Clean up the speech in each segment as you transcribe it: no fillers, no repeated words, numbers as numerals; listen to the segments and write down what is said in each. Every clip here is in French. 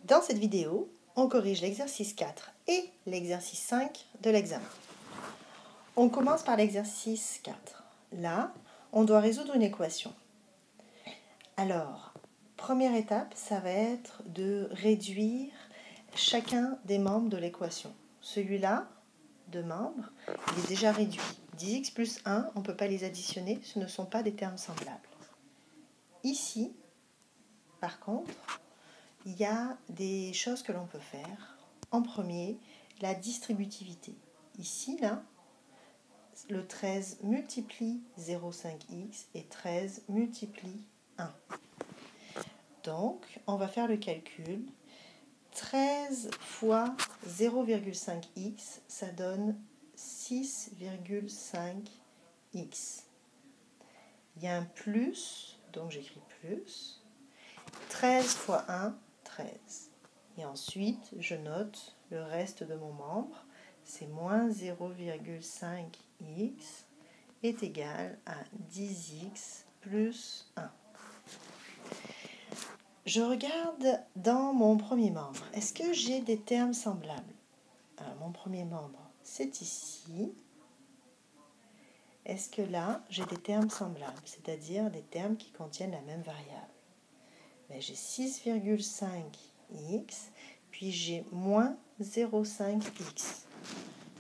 Dans cette vidéo, on corrige l'exercice 4 et l'exercice 5 de l'examen. On commence par l'exercice 4. Là, on doit résoudre une équation. Alors, première étape, ça va être de réduire chacun des membres de l'équation. Celui-là, de membres, il est déjà réduit. 10x plus 1, on ne peut pas les additionner, ce ne sont pas des termes semblables. Ici, par contre, il y a des choses que l'on peut faire. En premier, la distributivité. Ici, là, le 13 multiplie 0,5x et 13 multiplie 1. Donc, on va faire le calcul. 13 fois 0,5x, ça donne 6,5x. Il y a un plus, donc j'écris plus. 13 fois 1, 13. Et ensuite, je note le reste de mon membre. C'est moins 0,5x est égal à 10x plus 1. Je regarde dans mon premier membre. Est-ce que j'ai des termes semblables? Alors, mon premier membre, c'est ici. Est-ce que là, j'ai des termes semblables, c'est-à-dire des termes qui contiennent la même variable? Ben, j'ai 6,5x, puis j'ai moins 0,5x.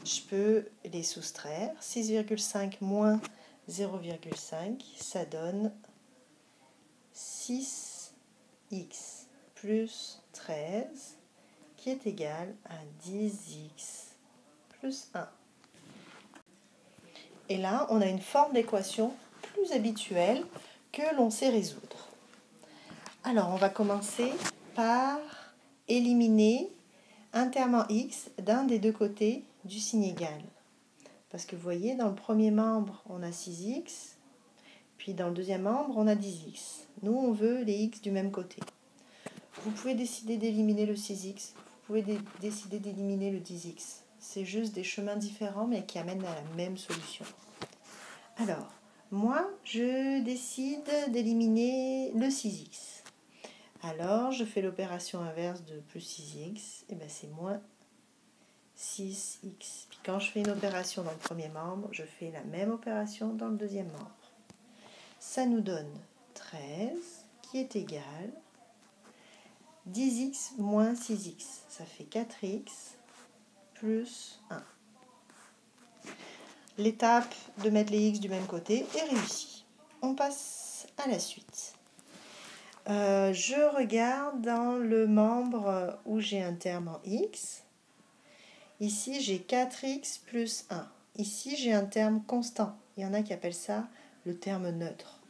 Je peux les soustraire. 6,5 moins 0,5, ça donne 6x plus 13, qui est égal à 10x plus 1. Et là, on a une forme d'équation plus habituelle que l'on sait résoudre. Alors, on va commencer par éliminer un terme en x d'un des deux côtés du signe égal. Parce que vous voyez, dans le premier membre, on a 6x, puis dans le deuxième membre, on a 10x. Nous, on veut les x du même côté. Vous pouvez décider d'éliminer le 6x, vous pouvez décider d'éliminer le 10x. C'est juste des chemins différents, mais qui amènent à la même solution. Alors, moi, je décide d'éliminer le 6x. Alors, je fais l'opération inverse de plus 6x, et bien c'est moins 6x. Puis quand je fais une opération dans le premier membre, je fais la même opération dans le deuxième membre. Ça nous donne 13, qui est égal 10x moins 6x. Ça fait 4x plus 1. L'étape de mettre les x du même côté est réussie. On passe à la suite. Je regarde dans le membre où j'ai un terme en x. Ici, j'ai 4x plus 1. Ici, j'ai un terme constant. Il y en a qui appellent ça le terme neutre.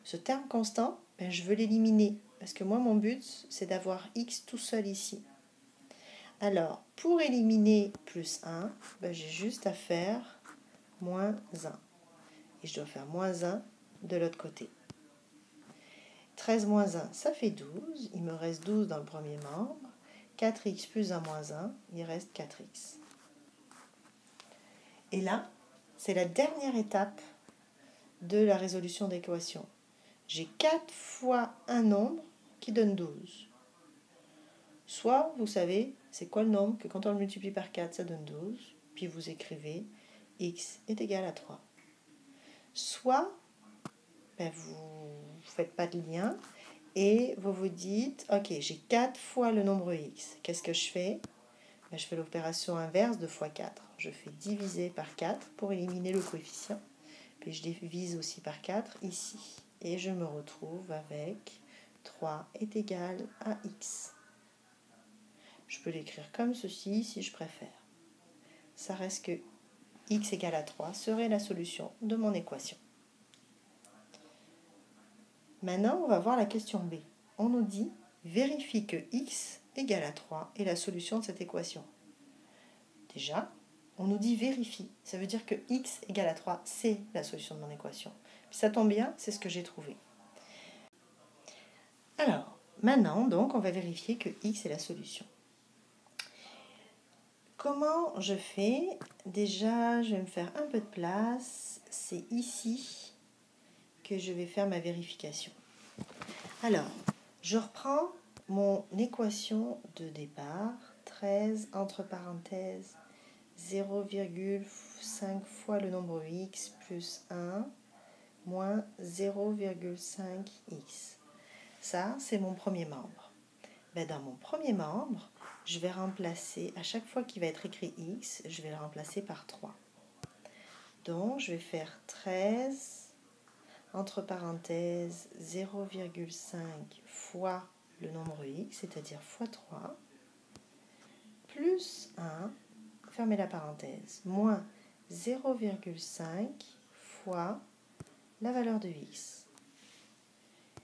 Ce terme constant, ben, je veux l'éliminer. Parce que moi, mon but, c'est d'avoir x tout seul ici. Alors, pour éliminer plus 1, ben, j'ai juste à faire moins 1. Et je dois faire moins 1 de l'autre côté. 13 moins 1, ça fait 12. Il me reste 12 dans le premier membre. 4x plus 1 moins 1, il reste 4x. Et là, c'est la dernière étape de la résolution d'équation. J'ai 4 fois un nombre qui donne 12. Soit, vous savez, c'est quoi le nombre que quand on le multiplie par 4, ça donne 12. Puis vous écrivez x est égal à 3. Soit, ben, vous ne faites pas de lien et vous vous dites, ok, j'ai 4 fois le nombre x. Qu'est-ce que je fais? Ben, je fais l'opération inverse de fois 4. Je fais diviser par 4 pour éliminer le coefficient. Puis je divise aussi par 4 ici. Et je me retrouve avec 3 est égal à x. Je peux l'écrire comme ceci si je préfère. Ça reste que x égale à 3 serait la solution de mon équation. Maintenant, on va voir la question B. On nous dit, vérifie que x égale à 3 est la solution de cette équation. Déjà, on nous dit vérifie. Ça veut dire que x égale à 3, c'est la solution de mon équation. Puis ça tombe bien, c'est ce que j'ai trouvé. Alors, maintenant, donc, on va vérifier que x est la solution. Comment je fais? Déjà, je vais me faire un peu de place. C'est ici que je vais faire ma vérification. Alors, je reprends mon équation de départ, 13 entre parenthèses 0,5 fois le nombre x plus 1 moins 0,5x. Ça, c'est mon premier membre. Dans mon premier membre, je vais remplacer, à chaque fois qu'il va être écrit x, je vais le remplacer par 3. Donc, je vais faire 13 entre parenthèses 0,5 fois le nombre x, c'est-à-dire fois 3, plus 1, fermez la parenthèse, moins 0,5 fois la valeur de x.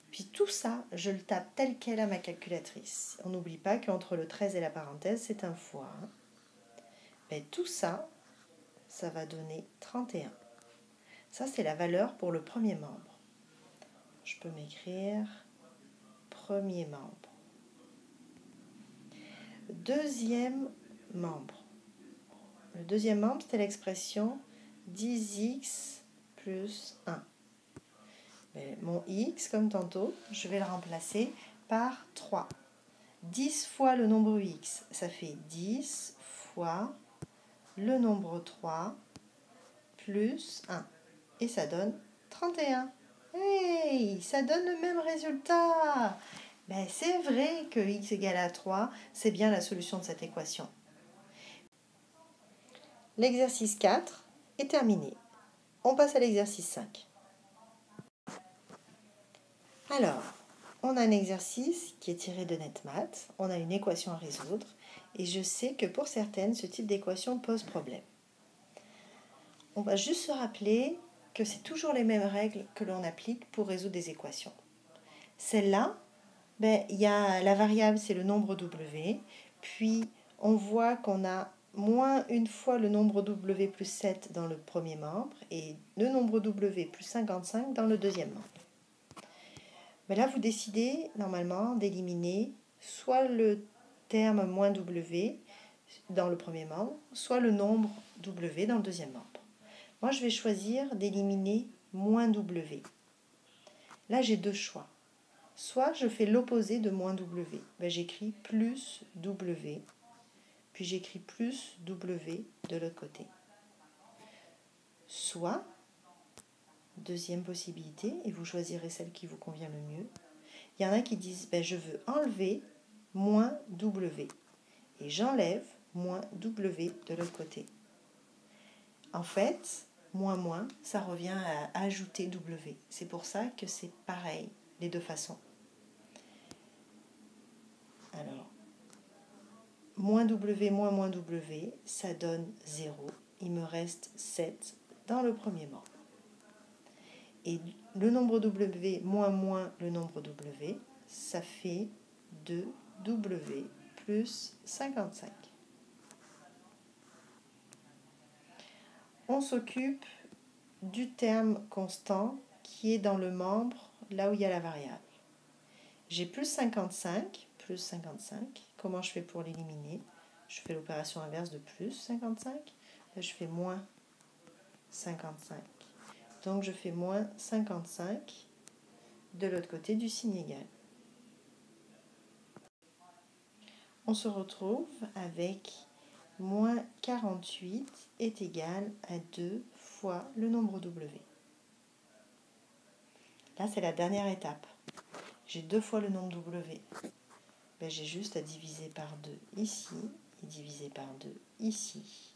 Puis tout ça, je le tape tel quel à ma calculatrice. On n'oublie pas qu'entre le 13 et la parenthèse, c'est un fois. Tout ça, ça va donner 31. Ça, c'est la valeur pour le premier membre. Je peux m'écrire premier membre. Deuxième membre. Le deuxième membre, c'était l'expression 10x plus 1. Mon x, comme tantôt, je vais le remplacer par 3. 10 fois le nombre x, ça fait 10 fois le nombre 3 plus 1. Et ça donne 31. Hey, ça donne le même résultat. C'est vrai que x égale à 3, c'est bien la solution de cette équation. L'exercice 4 est terminé. On passe à l'exercice 5. Alors, on a un exercice qui est tiré de NetMath, on a une équation à résoudre, et je sais que pour certaines, ce type d'équation pose problème. On va juste se rappeler que c'est toujours les mêmes règles que l'on applique pour résoudre des équations. Celle-là, il y a la variable, c'est le nombre W, puis on voit qu'on a moins une fois le nombre W plus 7 dans le premier membre, et le nombre W plus 55 dans le deuxième membre. Là, vous décidez normalement d'éliminer soit le terme moins W dans le premier membre, soit le nombre W dans le deuxième membre. Moi, je vais choisir d'éliminer moins W. Là, j'ai deux choix. Soit je fais l'opposé de moins W. J'écris plus W, puis j'écris plus W de l'autre côté. Soit, deuxième possibilité, et vous choisirez celle qui vous convient le mieux, il y en a qui disent je veux enlever moins W et j'enlève moins W de l'autre côté. En fait, moins, ça revient à ajouter W. C'est pour ça que c'est pareil, les deux façons. Alors, moins W moins W, ça donne 0. Il me reste 7 dans le premier membre. Et le nombre W moins le nombre W, ça fait 2W plus 55. On s'occupe du terme constant qui est dans le membre, là où il y a la variable. J'ai plus 55. Comment je fais pour l'éliminer? Je fais l'opération inverse de plus 55. Là, je fais moins 55. Donc, je fais moins 55 de l'autre côté du signe égal. On se retrouve avec moins 48 est égal à 2 fois le nombre W. Là, c'est la dernière étape. J'ai 2 fois le nombre W. J'ai juste à diviser par 2 ici et diviser par 2 ici.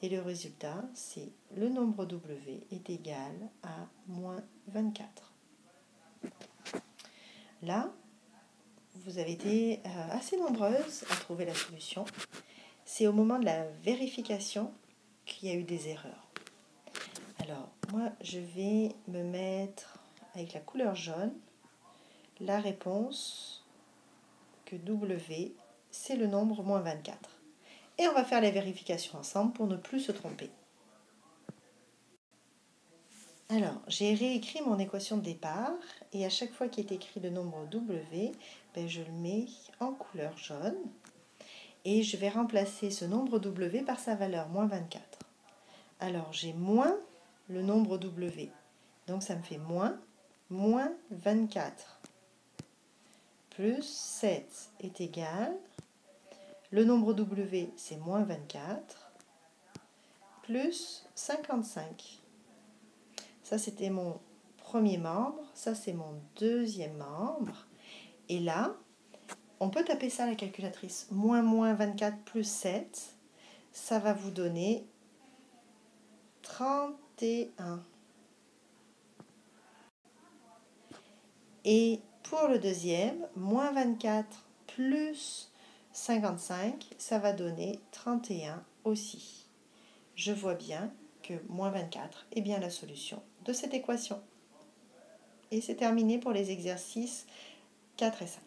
Et le résultat, c'est le nombre W est égal à moins 24. Là, vous avez été assez nombreuses à trouver la solution. C'est au moment de la vérification qu'il y a eu des erreurs. Alors, moi, je vais me mettre avec la couleur jaune la réponse que W, c'est le nombre moins 24. Et on va faire la vérification ensemble pour ne plus se tromper. Alors, j'ai réécrit mon équation de départ et à chaque fois qu'il est écrit le nombre W, je le mets en couleur jaune et je vais remplacer ce nombre W par sa valeur, moins 24. Alors, j'ai moins le nombre W, donc ça me fait moins 24 plus 7 est égal, le nombre W c'est moins 24, plus 55. Ça c'était mon premier membre, ça c'est mon deuxième membre. Et là, on peut taper ça à la calculatrice. Moins 24 plus 7, ça va vous donner 31. Et pour le deuxième, moins 24 plus 55, ça va donner 31 aussi. Je vois bien que moins 24 est bien la solution de cette équation. Et c'est terminé pour les exercices 4 et 5.